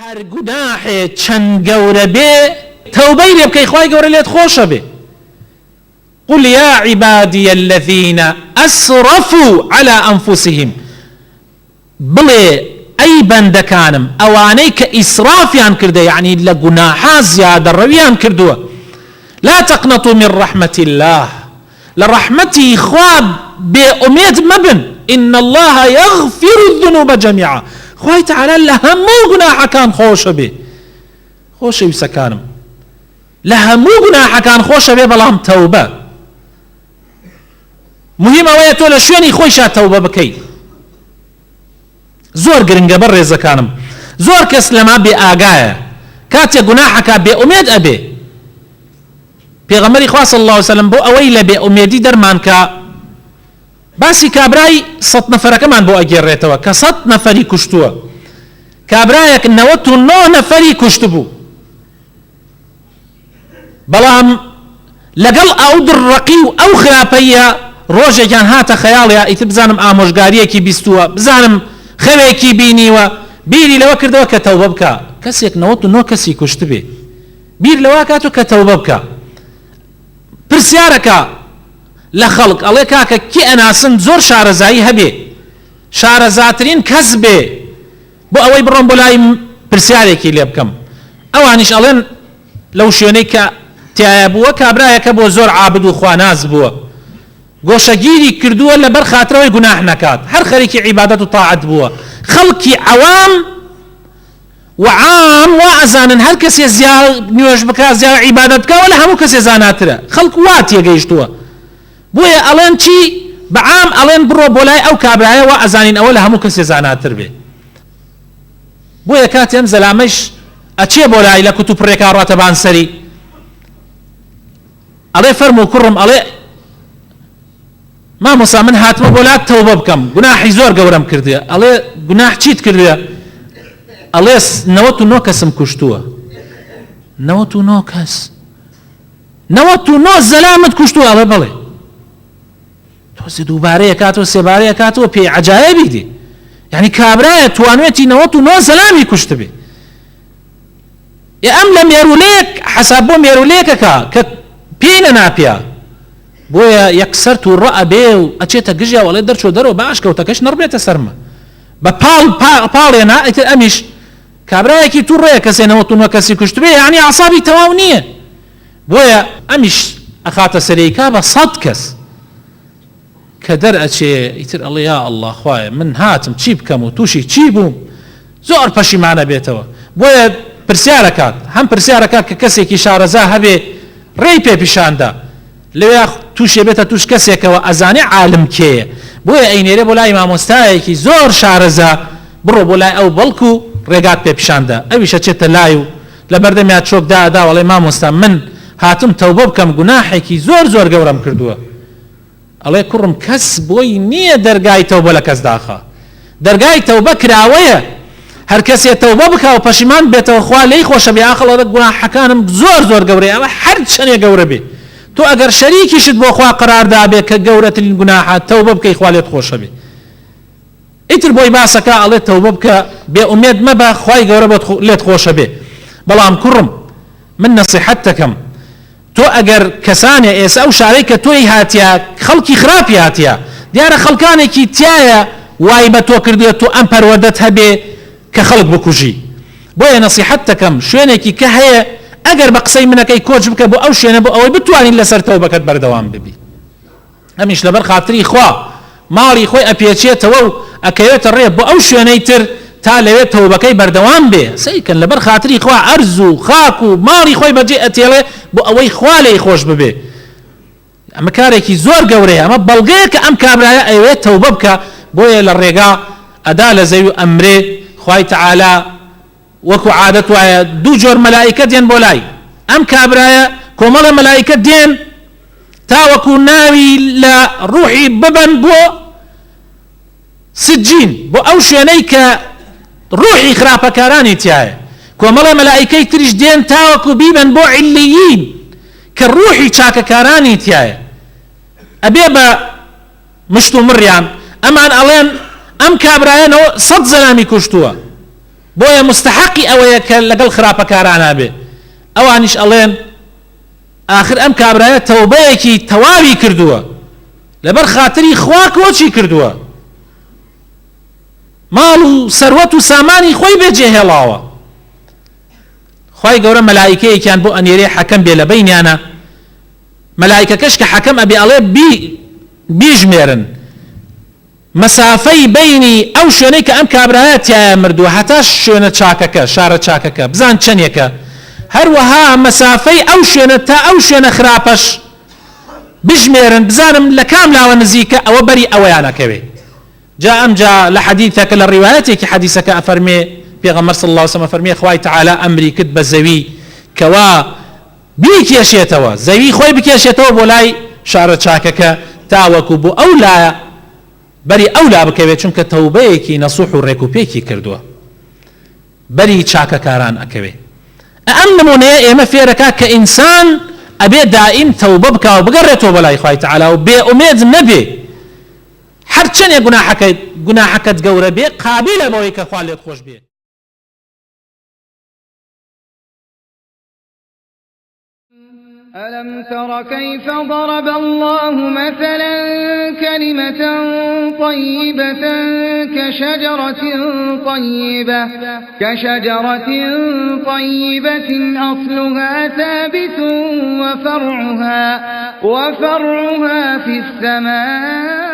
هەر گوناحێ چەند گەورە بێ تەوبەی لێ بکەی خوای گەورە لێت خۆشە بێ. قل يا عبادي الذين أسرفوا على أنفسهم بڵێ ئەی بەندەکانم ئەوانەی کە ئیسرافیان کردە یعنی لە گوناحا زیادە ڕەویان کردووە لا تقنطوا من رحمة الله لرحمتي خواب بأميد مبن إن الله يغفر الذنوب جميعا خوای تعالى لهمو گناح كان خوش به خوش يسكانم لهمو گناح كان خوش به بلام توبة مهمة ويا تولى شويني خوشا توبة بكي زور گرنگە بەڕ ڕێزەکانم زۆر کەس لەما بێ ئاگایە کاتێک گوناحەکە بێ ئومێد ئەبێ پێغەمبەری خوا صلی الله علیه وسلم بۆ ئەوەی لە بێ ئومێدی دەرمان کە باسی کابرای 100 نەفەرەکەمان بۆ ئەگێڕێتەوە کە 100 نەفەری کوشتووە کابرایەک 99 نەفەری کوشت بوو بەڵام لەگەڵ ئەو دڕەقی و ئەو خراپەیە ڕۆژێکیان هاتە خەیاڵیا ئیتر بزانم ئامۆژگاریەکی بیستووە بزانم خەوێکی بینیوە بیری لەوە کردەوە کە تەوبە بکە کەسێک 99 کەسی کوشت بێ بیر لەوە کاتۆ کە تەوبە بکە پرسیارەکە لە خەڵک ئەڵێ کاکە کی ئەناسن زۆر شارەزایی هەبێ شارەزاترین کەس بێ بۆ ئەوەی بڕۆم بۆ لای پرسیارێکی لێ بکەم ئەوانیش ئەڵێن لەو شوێنەی کە تایە بووە کابرایەکە بۆ زۆر عابد و خواناز بووە گۆشەگیری کردووە لەبەر خاترەوەی گوناح نەکات هەر خەریکی عیبادەت و تاعەت بووە خەڵکی عەوام وعام وا ئەزانن هەر کەسێ زیاد نوێژ بکات زیاد عیبادەت بکات ولا هەموو کەسێ زاناترە خەڵک وا تێگەیشتووە بۆیە ئەڵێن چی بەعام ئەڵێن بڕۆ بۆ لای ئەو کابرایە وا ئەزانین ئەوە لە هەموو کەسێ زاناتر بێ بۆیە کاتێم زەلامەش ئەچێ بۆ لای لە کوتوب ڕێکا ڕاتەبان سەری ئەڵێ فەرموو کوڕم ئەڵێ مامۆستا من هاتمە بۆ لات تەوبە بکەم گوناحی زۆر گەورەم کردووە ئەڵێ گوناح چیت کردووە ئەڵێ 99 کەسم کوشتووە 99 کەس 99 زەلامت کوشتووە ئەڵێ بەڵێ تۆزی دووبارەیە کاتەوە سێبارەیە کاتەوە پێی عەجایبی دی یعنی کابرایە توانوێتی 99 زەلامی کوشت بێ ئەم لە مێرولەیەک حەساب بۆ مێرولەیەکەکە کە پێی نەناپیا بۆیە یەکسەر تووڕە ئەبێ و ئەچێتە گژیا وەڵێ دەرچۆ دەرەوە باش کەوتەکەش نەڕبێتە سەرمە بە پاڵێنا ئیتر ئەمیش کابرایەکی تووڕەیە کەسێ 99 کەسی کوشت بێ یعنی عەسابی تەواو نییە بۆیە ئەمیش ئەخاتە سەرەیکا بە 100 کەس کە دەرئەچێ ئیتر ئەڵێ یا ئەڵڵا خوایە من هاتم چی بکەم و تووشی چی بووم زۆر پەشیمانە بێتەوە بۆیە پرسیارەکات هەم پرسیارەکات کە کەسێکی شارەزا هەبێ ڕێی پێ پیشاندا لەوێ تووشێ بێتە تووش کەسێکەوە ئەزانێ عالم کێیە بۆیە ئەینێرێ بۆ لای مامۆستایەکی زۆر شارەزا بڕۆ بۆ لای ئەو بەڵکو ڕێگات پێ پیشاندا ئەویشە چێتە لای و لە بەردەمیات چۆکدا ئەدا وەڵێ مامۆستا من هاتم تەوبە بکەم گوناحێکی زۆر زۆر گەورەم کردووە ئەڵێ کوڕم کەس بۆی نییە دەرگای تەوبە لە کەس داخە دەرگای تەوبە کراوەیە هەر کەسێ تەوبە بکە و پەشیمان بێتەوە خوا لێی خۆشە بێ ئاخەڵ گوناحەکانم زۆر زۆر گەورەیە ئەوە هەر چەندێ گەورە بێ تو ئەگەر شەریکیشت بۆ خوا قەراردا بێ کە گەورەترین گوناحە تەوبە بکەی خوا لێت خۆشە بێ ئیتر بۆی باسەکە ئەڵێ تەوبە بکە بێ ئومێد مەبە خوای گەورە لێت خۆشە بێ بەڵام کوڕم من نەسیحەت دەکەم تۆ ئەگەر کەسانێ ئێستا ئەو شارەی کە تۆی هاتیە خەڵکی خراپی هاتیە دیارە خەڵکانێکی تایە وای بە تۆ کردووە تۆ ئەم پەروەردەت هەبێ کە خەڵک بکوژی بۆیە نەسیحەت دەکەم شوێنێکی کە هەیە ئەگەر بە قسەی منەکەی کۆچ بکە بۆ ئەو شوێنە بۆ ئەوەی بتوانین لەسەر تەوبەکەت بەردەوام ببی ئەمیش لەبەر خاتری خوا ماڵی خۆی ئەپێچێتەوە و ئەکەوێتە ڕێ بۆ ئەو شوێنەی تر تا لەوێ تەوبەکەی بەردەوام بێ سەیکەن لەبەر خاتری خوا ئەرز و خاک و ماڵی خۆی بەجێ ئەتێڵێ بۆ ئەوەی خوا لێی خۆش ببێ ئەمە کارێکی زۆر گەورەیە ئەمە بەڵگەیە کە ئەم کابرایە ئەوێت تەوبە بکە بۆیە لە ڕێگا ئەدا لە زەوی و ئەمرێ خوای تەعالا وەکو عادەت وایە دوو جۆر مەلائیکە دێن بۆ لای ئەم کابرایە کۆمەڵە مەلائیکە دێن تاوەکو ناوی لە ڕوحی ببەن بۆ سجین بۆ ئەو شوێنەی کە ڕوحی خراپەکارانی تایە کۆمەڵە مەلائیکەی تریش دێن تاوەکو بیبن بۆ علیین کە ڕوحی چاکەکارانی تایە ئەبێ بە مشت و مڕیان ئەمان ئەڵێن ئەم کابرایەنەوە 100 زەلامی کوشتووە بۆیە مستحقی ئەوەیە کە لەگەڵ خراپەکارانە بێ ئەوانیش ئەڵێن آخر ئەم کابرایە تەوبەیەکی تەواوی کردووە لەبەر خاتری خوا کۆچی کردووە ماڵ و سەروەت و سامانی خۆی بێجێهێڵاوە خوای گەورە مەلایکەیەکیان بۆ ئەنێرێ حەکەم بێ لە بەینیانە مەلایکەکەش کە حەکەم ئەبێ ئەڵێ بیژمێرن مەسافەی بینی ئەو شوێنەی کە ئەم کابرایە تایە مردووە هەتا شوێنە چاکەکە شارە چاکەکە بزان چەندێکە هەروەها مەسافەی ئەو شوێنە تا ئەو شوێنە خراپەش بژمێرن بزانم لە کام لاوە نزیکە ئەوە بەری ئەوەیانەکەوێ جا ئەمجا لە حەدیثەکە لە ڕیوایەتێکی حەدیثەکە ئەفەرمێ پێغەمبەر صلی الله علیه وسلم فەرمێ خوای تعالی ئەمری کرد بە زەوی کەوا بیکێشێتەوە زەوی خۆی بکێشێتەوە بۆ لای شارە چاکەکە تاوەکو بۆ ئەو لایە بەری ئەو لا بکەوێت چونکە تەوبەیەکی نەسوح و ڕێکوپێکی کردووە بەری چاکەکاران ئەکەوێ ئەم نمونەیە ئێمە فێرەکە کە ئینسان ئەبێ دائیم تەوبە بکە و بگەڕێتەوە بەلای خوای تعالی و بێ ئومێد نەبێ هەر چەندێک گوناحەکەت گەورە بێ قابلە بەوەی کە خوا لێت خۆش بێ ألم تر كيف ضرب الله مثلا كلمة طيبة كشجرة طيبة أصلها ثابت وفرعها في السماء